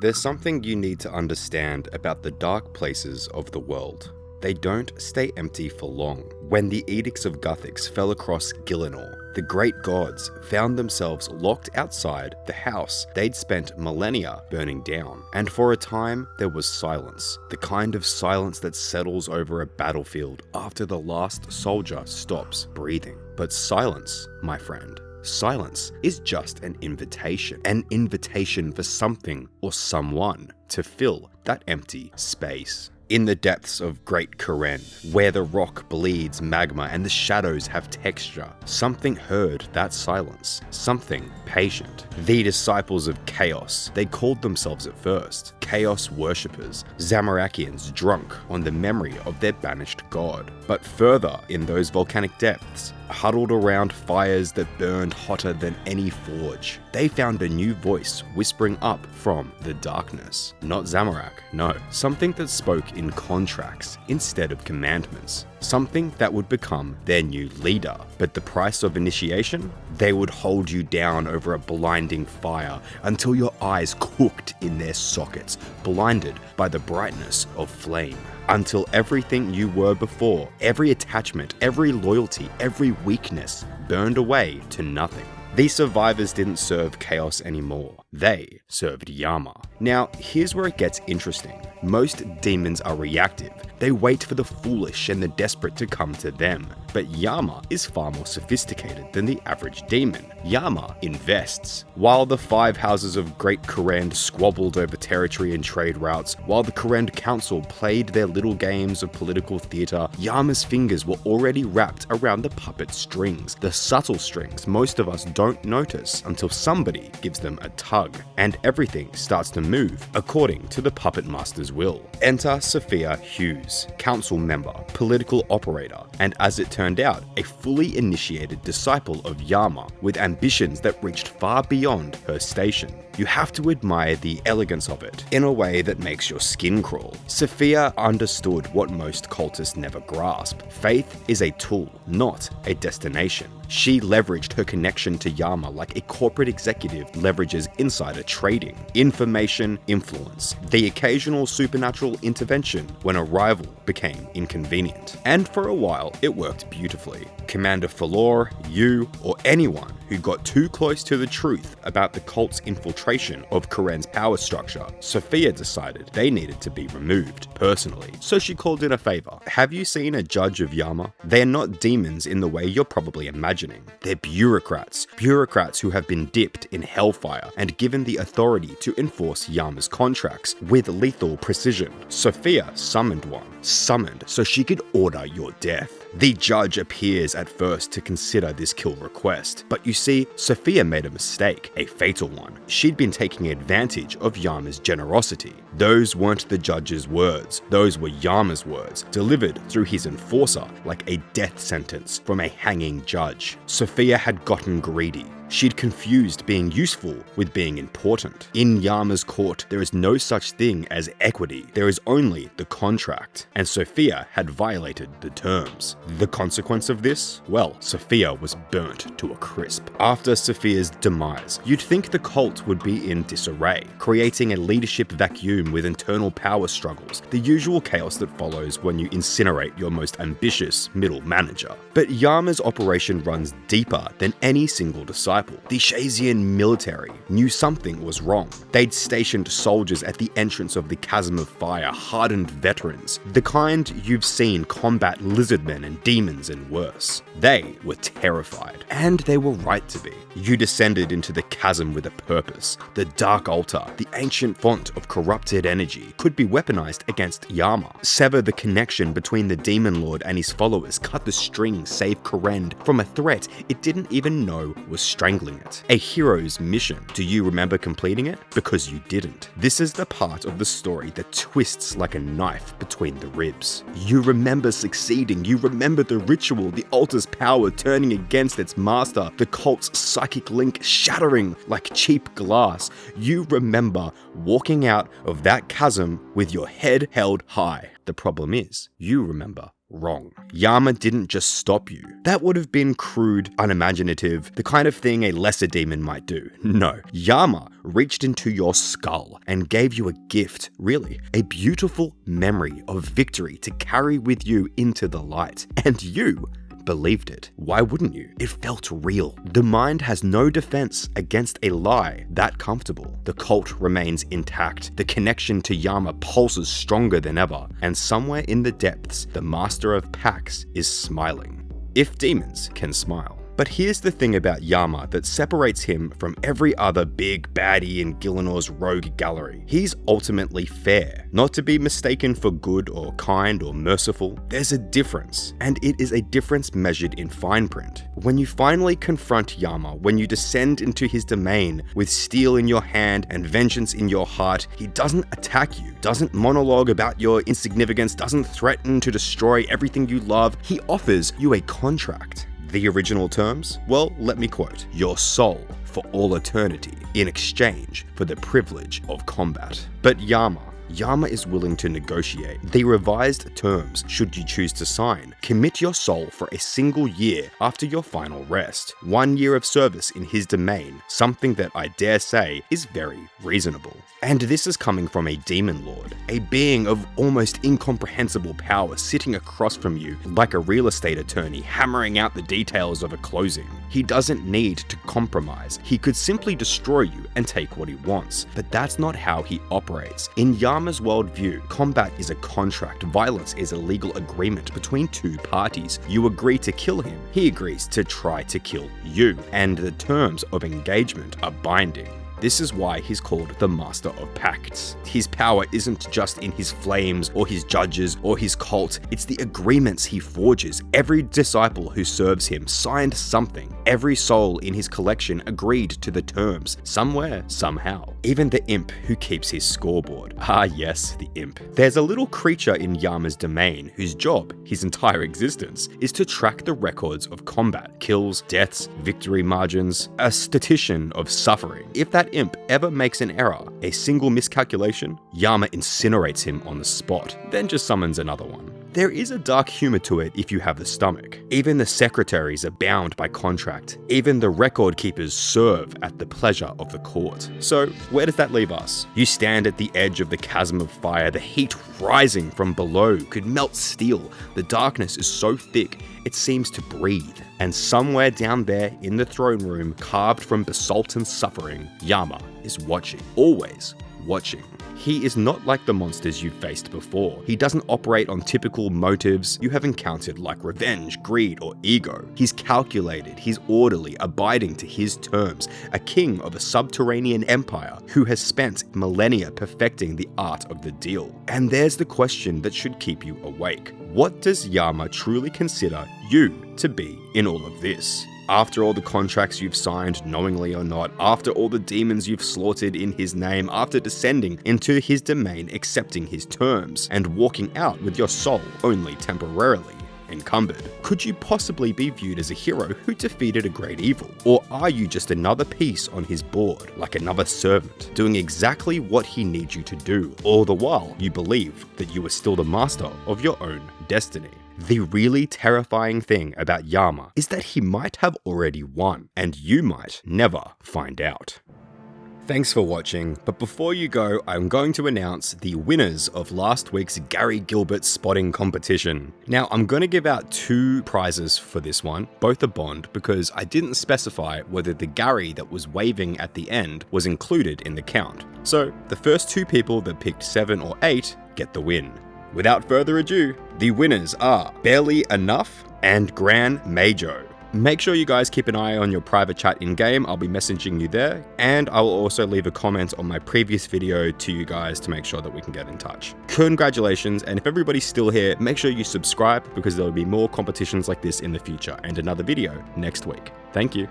There's something you need to understand about the dark places of the world. They don't stay empty for long. When the Edicts of Guthix fell across Gielinor, the great gods found themselves locked outside the house they'd spent millennia burning down. And for a time, there was silence. The kind of silence that settles over a battlefield after the last soldier stops breathing. But silence, my friend, silence is just an invitation for something or someone to fill that empty space. In the depths of Great Kourend, where the rock bleeds magma and the shadows have texture, something heard that silence, something patient. The disciples of chaos, they called themselves at first, chaos worshippers, Zamorakians drunk on the memory of their banished god. But further in those volcanic depths, huddled around fires that burned hotter than any forge, they found a new voice whispering up from the darkness. Not Zamorak, no. Something that spoke in contracts instead of commandments. Something that would become their new leader. But the price of initiation? They would hold you down over a blinding fire until your eyes cooked in their sockets, blinded by the brightness of flame. Until everything you were before, every attachment, every loyalty, every weakness, burned away to nothing. These survivors didn't serve chaos anymore. They served Yama. Now, here's where it gets interesting. Most demons are reactive. They wait for the foolish and the desperate to come to them. But Yama is far more sophisticated than the average demon. Yama invests. While the 5 houses of Great Kourend squabbled over territory and trade routes, while the Kourend Council played their little games of political theatre, Yama's fingers were already wrapped around the puppet strings, the subtle strings most of us don't notice until somebody gives them a tug, and everything starts to move according to the puppet master's will. Enter Sophia Hughes, council member, political operator, and as it turned out, a fully initiated disciple of Yama with ambitions that reached far beyond her station. You have to admire the elegance of it, in a way that makes your skin crawl. Sophia understood what most cultists never grasp. Faith is a tool, not a destination. She leveraged her connection to Yama like a corporate executive leverages insider trading. Information, influence, the occasional supernatural intervention when a rival became inconvenient. And for a while, it worked beautifully. Commander Falor, you, or anyone who got too close to the truth about the cult's infiltration of Kourend's power structure, Sophia decided they needed to be removed personally. So she called in a favor. Have you seen a judge of Yama? They're not demons in the way you're probably imagining. They're bureaucrats. Bureaucrats who have been dipped in hellfire and given the authority to enforce Yama's contracts with lethal precision. Sophia summoned one. Summoned so she could order your death. The judge appears at first to consider this kill request, but you see, Sophia made a mistake, a fatal one. She'd been taking advantage of Yama's generosity. Those weren't the judge's words, those were Yama's words, delivered through his enforcer like a death sentence from a hanging judge. Sophia had gotten greedy. She'd confused being useful with being important. In Yama's court, there is no such thing as equity. There is only the contract. And Sophia had violated the terms. The consequence of this? Well, Sophia was burnt to a crisp. After Sophia's demise, you'd think the cult would be in disarray, creating a leadership vacuum with internal power struggles, the usual chaos that follows when you incinerate your most ambitious middle manager. But Yama's operation runs deeper than any single disciple. The Shazian military knew something was wrong. They'd stationed soldiers at the entrance of the Chasm of Fire, hardened veterans, the kind you've seen combat lizardmen and demons and worse. They were terrified, and they were right to be. You descended into the chasm with a purpose. The Dark Altar, the ancient font of corrupted energy, could be weaponized against Yama. Sever the connection between the Demon Lord and his followers, cut the string, save Kourend from a threat it didn't even know was strangling it. A hero's mission. Do you remember completing it? Because you didn't. This is the part of the story that twists like a knife between the ribs. You remember succeeding. You remember the ritual, the altar's power turning against its master, the cult's psychic link shattering like cheap glass. You remember walking out of that chasm with your head held high. The problem is, you remember wrong. Yama didn't just stop you. That would have been crude, unimaginative, the kind of thing a lesser demon might do. No, Yama reached into your skull and gave you a gift, really, a beautiful memory of victory to carry with you into the light. And you believed it. Why wouldn't you? It felt real. The mind has no defense against a lie that comfortable. The cult remains intact. The connection to Yama pulses stronger than ever. And somewhere in the depths, the master of Pacts is smiling. If demons can smile. But here's the thing about Yama that separates him from every other big baddie in Gilinor's rogue gallery. He's ultimately fair, not to be mistaken for good or kind or merciful. There's a difference, and it is a difference measured in fine print. When you finally confront Yama, when you descend into his domain with steel in your hand and vengeance in your heart, he doesn't attack you, doesn't monologue about your insignificance, doesn't threaten to destroy everything you love. He offers you a contract. The original terms? Well, let me quote, your soul for all eternity in exchange for the privilege of combat. But Yama is willing to negotiate. The revised terms, should you choose to sign, commit your soul for a single year after your final rest. 1 year of service in his domain, something that I dare say is very reasonable. And this is coming from a demon lord, a being of almost incomprehensible power sitting across from you like a real estate attorney hammering out the details of a closing. He doesn't need to compromise. He could simply destroy you and take what he wants, but that's not how he operates. In Yama's worldview, combat is a contract. Violence is a legal agreement between two parties. You agree to kill him. He agrees to try to kill you. And the terms of engagement are binding. This is why he's called the Master of Pacts. His power isn't just in his flames or his judges or his cult, it's the agreements he forges. Every disciple who serves him signed something. Every soul in his collection agreed to the terms, somewhere, somehow. Even the imp who keeps his scoreboard. Ah yes, the imp. There's a little creature in Yama's domain whose job, his entire existence, is to track the records of combat, kills, deaths, victory margins, a statistician of suffering. If that imp ever makes an error, a single miscalculation, Yama incinerates him on the spot, then just summons another one. There is a dark humor to it if you have the stomach. Even the secretaries are bound by contract. Even the record keepers serve at the pleasure of the court. So where does that leave us? You stand at the edge of the Chasm of Fire. The heat rising from below could melt steel. The darkness is so thick it seems to breathe. And somewhere down there in the throne room, carved from basalt and suffering, Yama is watching. Always watching. He is not like the monsters you've faced before. He doesn't operate on typical motives you have encountered like revenge, greed, or ego. He's calculated, he's orderly, abiding to his terms, a king of a subterranean empire who has spent millennia perfecting the art of the deal. And there's the question that should keep you awake. What does Yama truly consider you to be in all of this? After all the contracts you've signed, knowingly or not, after all the demons you've slaughtered in his name, after descending into his domain, accepting his terms, and walking out with your soul only temporarily encumbered, could you possibly be viewed as a hero who defeated a great evil? Or are you just another piece on his board, like another servant, doing exactly what he needs you to do, all the while you believe that you are still the master of your own destiny? The really terrifying thing about Yama is that he might have already won, and you might never find out. Thanks for watching, but before you go, I'm going to announce the winners of last week's Gary Gilbert spotting competition. Now, I'm going to give out 2 prizes for this one, both a bond, because I didn't specify whether the Gary that was waving at the end was included in the count. So, the first 2 people that picked 7 or 8 get the win. Without further ado, the winners are Barely Enough and Gran Majo. Make sure you guys keep an eye on your private chat in-game, I'll be messaging you there, and I will also leave a comment on my previous video to you guys to make sure that we can get in touch. Congratulations, and if everybody's still here, make sure you subscribe because there will be more competitions like this in the future, and another video next week. Thank you.